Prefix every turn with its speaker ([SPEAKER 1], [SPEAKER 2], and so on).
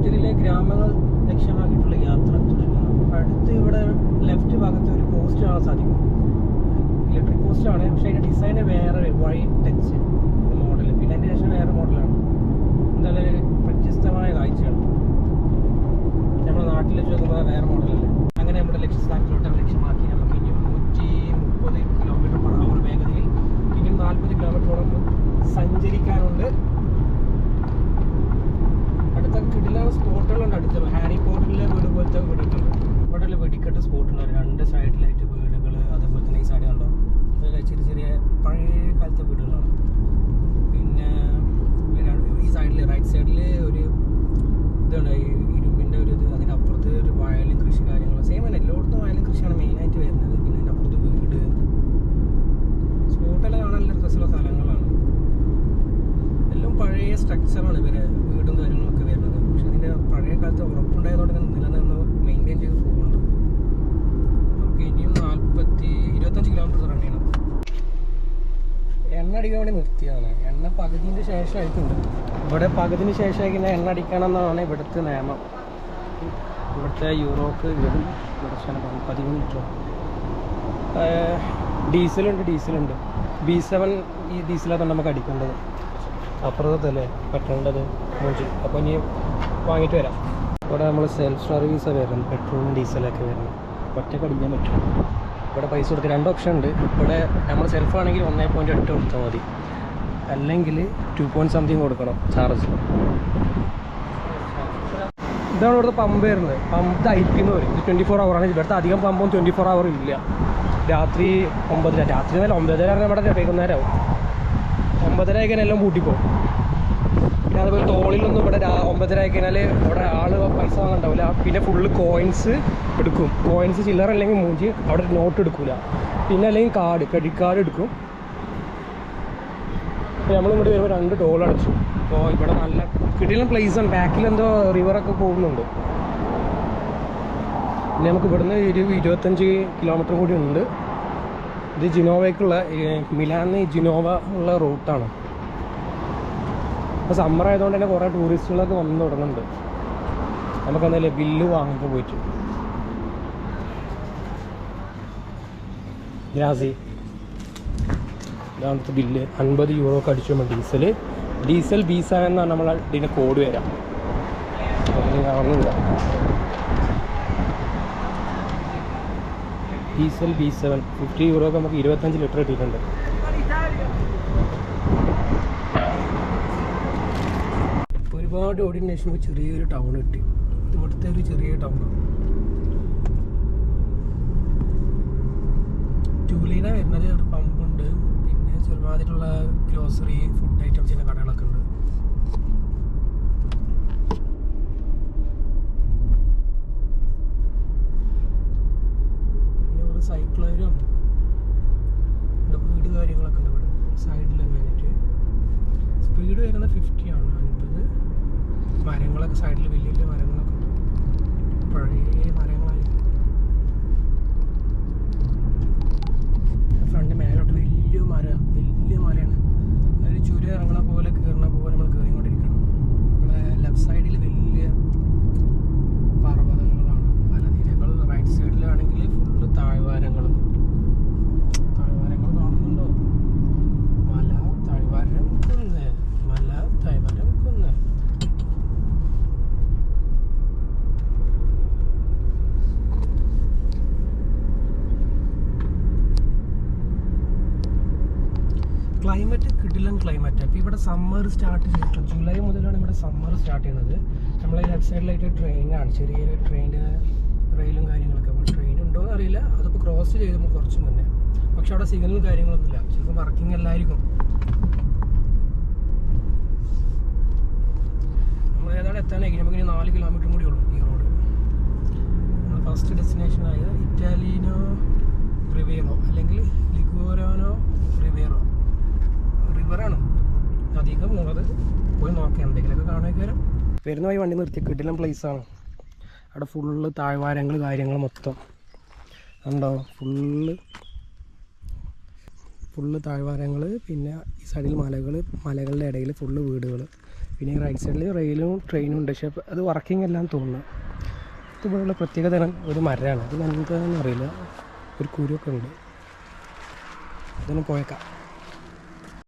[SPEAKER 1] ഹോസ്റ്റലിലെ ഗ്രാമങ്ങൾ ലക്ഷ്യമാക്കിയിട്ടുള്ള യാത്ര തുടരുന്നു. അടുത്ത് ഇവിടെ ലെഫ്റ്റ് ഭാഗത്ത് ഒരു പോസ്റ്റ് കാണാൻ സാധിക്കും. ഇലക്ട്രിക് പോസ്റ്റാണ്, പക്ഷേ അതിൻ്റെ ഡിസൈന് വേറെ വൈറ്റ് ടച്ച് മോഡൽ. പിന്നെ അതിൻ്റെ ശേഷം വേറെ മോഡലാണ്. എന്തായാലും വ്യത്യസ്തമായ കാഴ്ചയാണ്. നമ്മുടെ നാട്ടിൽ വെച്ച് നോക്കുമ്പോൾ വേറെ മോഡലല്ലേ. അങ്ങനെ നമ്മുടെ ലക്ഷ്യസ്ഥാനത്തിലോട്ട് ലക്ഷ്യമാക്കി നമുക്ക് ഇനിയും 130 km/h വേഗതയിൽ ഇനിയും 40 കിലോമീറ്ററോളം സഞ്ചരിക്കാനുണ്ട്. അടുത്ത കിടിലൻ സ്പോട്ടുകളുണ്ട്. അടുത്ത് ഹാരി പോട്ടറിലെ വീട് പോലത്തെ വീടുകളുണ്ട്. ഇവിടെ വെടിക്കെട്ട് സ്പോട്ടുണ്ട്. 2 സൈഡിലായിട്ട് വീടുകൾ. അതേപോലെ തന്നെ ഈ സൈഡ് കണ്ടോ, ചെറിയ ചെറിയ പഴയ കാലത്തെ വീടുകളാണ്. പിന്നെ ഈ സൈഡിൽ റൈറ്റ് സൈഡിൽ ഒരു ഇതാണ്, ഈ ഇരുമ്പിൻ്റെ ഒരു ഇത്. അതിൻ്റെ അപ്പുറത്ത് ഒരു വയലും കൃഷി കാര്യങ്ങൾ. സെയിം തന്നെ എല്ലായിടത്തും വയലും കൃഷിയാണ് മെയിനായിട്ട് വരുന്നത്. പിന്നെ അതിൻ്റെ അപ്പുറത്ത് വീട്. സ്പോട്ടെല്ലാം കാണാൻ നല്ല രസമുള്ള സ്ഥലങ്ങളാണ്. എല്ലാം പഴയ സ്ട്രക്ചറാണ് ഇവരെ വീടും കാര്യങ്ങളൊക്കെ വരുന്നത്. പക്ഷെ അതിൻ്റെ പഴയ കാലത്ത് ഉറപ്പുണ്ടായതുകൊണ്ട് നിലനിന്ന് മെയിൻറ്റെയിൻ ചെയ്ത് പോകുന്നുണ്ട്. നമുക്ക് ഇനിയും 25 കിലോമീറ്റർ റൺ ചെയ്യണം. എണ്ണ അടിക്കാൻ വേണ്ടി നിർത്തിയതാണ്. എണ്ണ പകുതിൻ്റെ ശേഷമായിട്ടുണ്ട്. ഇവിടെ പകുതിന് ശേഷമായിരിക്കുന്ന എണ്ണ അടിക്കണമെന്നാണ് ഇവിടുത്തെ നിയമം. ഇവിടുത്തെ യൂറോക്ക് 10 മിനിറ്റ്. ഡീസലുണ്ട്. B7 ഈ ഡീസലാണ് നമുക്ക് അടിക്കേണ്ടത്. അപ്പുറത്തല്ലേ പറ്റേണ്ടത് മൂഞ്ചി. അപ്പോൾ ഇനി വാങ്ങിയിട്ട് വരാം. ഇവിടെ നമ്മൾ സെൽഫ് സർവീസാണ് വരുന്നത്. പെട്രോളും ഡീസലൊക്കെ വരുന്നത്. ഒറ്റയ്ക്ക് അടിക്കാൻ പറ്റും. ഇവിടെ പൈസ കൊടുത്ത് 2 ഓപ്ഷൻ ഉണ്ട്. ഇവിടെ നമ്മൾ സെൽഫ് ആണെങ്കിൽ 1.8 കൊടുത്താൽ മതി, അല്ലെങ്കിൽ 2 കൊടുക്കണം ചാർജ്. ഇതാണ് ഇവിടുത്തെ പമ്പ് വരുന്നത്. പമ്പ് IP എന്ന് പറയും. ഇത് 24 hour. ഇവിടുത്തെ അധികം പമ്പും 24 hour ഇല്ല. രാത്രി 9, രാത്രി 9:30 നമ്മുടെ വൈകുന്നേരമാവും. 9:30 ആയി കഴിഞ്ഞാൽ എല്ലാം പൂട്ടിപ്പോകും. പിന്നെ അതുപോലെ തോളിലൊന്നും ഇവിടെ 9:30 ആയി കഴിഞ്ഞാൽ ഇവിടെ ആൾ പൈസ വാങ്ങണ്ടാവില്ല. പിന്നെ ഫുള്ള് കോയിൻസ് എടുക്കും. കോയിൻസ് ചില്ലറ അല്ലെങ്കിൽ മൂഞ്ചി അവിടെ നോട്ട് എടുക്കില്ല. പിന്നെ അല്ലെങ്കിൽ ക്രെഡിറ്റ് കാർഡ് എടുക്കും. അപ്പോൾ നമ്മളിങ്ങോട്ട് വരുമ്പോൾ 2 ടോൾ അടച്ചു. അപ്പോൾ ഇവിടെ നല്ല കിടിലൻ പ്ലേസാണ്. ബാക്കിൽ എന്തോ റിവറൊക്കെ പോകുന്നുണ്ട്. പിന്നെ നമുക്ക് ഇവിടുന്ന് 25 കിലോമീറ്റർ കൂടി ഉണ്ട്. ഇത് ജിനോവയ്ക്കുള്ള, മിലാന്ന് ജിനോവ ഉള്ള റൂട്ടാണ്. അപ്പോൾ സമ്മർ ആയതുകൊണ്ട് തന്നെ കുറേ ടൂറിസ്റ്റുകളൊക്കെ വന്ന് തുടങ്ങുന്നുണ്ട്. നമുക്കെന്തായാലും ബില്ല് വാങ്ങിക്കാൻ പോയിട്ട് ഗ്രാസി ഇതാണത്തെ ബില്ല്. 50 യൂറോക്ക് അടിച്ചു നമ്മൾ. ഡീസൽ B7 എന്നാണ് നമ്മൾ ഇതിൻ്റെ കോഡ് വരാം. കാണുന്നില്ല. ഡീസൽ B7 50 യൂറോക്ക് നമുക്ക് 25 ലിറ്റർ കിട്ടിയിട്ടുണ്ട്. ഒരുപാട് ഓടിന് ശേഷം ചെറിയൊരു ടൗൺ കിട്ടി. ഇവിടുത്തെ ഒരു ചെറിയ ടൗണാണ്. ജൂലൈയിലാണ് വരുന്നത്. ഒരു പമ്പുണ്ട്. പിന്നെ ചെറുതായിട്ടുള്ള ഗ്രോസറി ഫുഡ് ഐറ്റംസിൻ്റെ കടകളൊക്കെ ഉണ്ട്. പിന്നെ ഇവിടെ സൈക്കിളുകാരും വീട് കാര്യങ്ങളൊക്കെ ഉണ്ട്. ഇവിടെ സൈഡിൽ മെയിനായിട്ട് സ്പീഡ് വരുന്നത് 50 ആണ്. 50. മരങ്ങളൊക്കെ സൈഡിൽ വലിയ വലിയ മരങ്ങളൊക്കെ ഉണ്ട്. പഴയ മരങ്ങളായിരിക്കും. ഫ്രണ്ട് മേലോട്ട് വലിയ മലയാണ്. അതൊരു ചുരം ഇറങ്ങണ പോലെ കയറണ പോലെ നമ്മൾ കയറിക്കൊണ്ടിരിക്കണം. ഇവിടെ ലെഫ്റ്റ് സൈഡിൽ വലിയ പർവ്വതങ്ങളാണ്, മലനിരകൾ. റൈറ്റ് സൈഡിലാണെങ്കിൽ ഫുള്ള് താഴ്വാരങ്ങൾ കാണുന്നുണ്ടോ? മല, താഴ്വാരം, കുന്ന്. മല, താഴ്വാരം, കുന്ന്. ക്ലൈമറ്റ് കിടിലൻ ക്ലൈമറ്റ്. അപ്പോൾ ഇവിടെ സമ്മർ സ്റ്റാർട്ട് ചെയ്തിട്ടുണ്ട്. ജൂലൈ മുതലാണ് ഇവിടെ സമ്മർ സ്റ്റാർട്ട് ചെയ്യുന്നത്. നമ്മളെ ലെഫ്റ്റ് സൈഡിലായിട്ട് ട്രെയിനാണ്, ചെറിയൊരു ട്രെയിന് റെയിലും കാര്യങ്ങളൊക്കെ. അപ്പോൾ ട്രെയിൻ ഉണ്ടോയെന്ന് അറിയില്ല. അതിപ്പോൾ ക്രോസ് ചെയ്തപ്പോൾ കുറച്ച് മുന്നേ. പക്ഷെ അവിടെ സിഗ്നലും കാര്യങ്ങളൊന്നുമില്ല. ചിലപ്പോൾ വർക്കിംഗ് അല്ലായിരിക്കും. നമ്മൾ ഏതാണ് എത്താനായിരിക്കും. നമുക്കിനി 4 കിലോമീറ്റർ കൂടി ഉള്ളൂ ഈ റോഡ്. നമ്മൾ ഫസ്റ്റ് ഡെസ്റ്റിനേഷനായ ഇറ്റാലിയനോ റിവേറോ അല്ലെങ്കിൽ ലിഗോരാനോ റിവേറോ റിവറാണ് അധികം ഉള്ളത്. പോയി നോക്കാം, എന്തെങ്കിലുമൊക്കെ കാണുക. വരാം. വരുന്ന വഴി വണ്ടി നിർത്തി. കിടിലൻ പ്ലേസാണ്. അവിടെ ഫുള്ള് താഴ്വാരങ്ങൾ കാര്യങ്ങൾ മൊത്തം ഉണ്ടോ. ഫുള്ള് താഴ്വാരങ്ങൾ. പിന്നെ ഈ സൈഡിൽ മലകളുടെ ഇടയിൽ ഫുള്ള് വീടുകൾ. പിന്നെ ഈ റൈറ്റ് സൈഡിൽ റെയിലും ട്രെയിനും ഉണ്ട്, പക്ഷേ അത് വർക്കിംഗ് എല്ലാം തോന്നുന്നു. ഇതുപോലുള്ള പ്രത്യേകത ഒരു മരമാണ്, അത് എന്താണെന്ന് അറിയില്ല, ഒരു കുരുവൊക്കെ ഉണ്ട്. അതൊന്ന് പോയേക്കാം.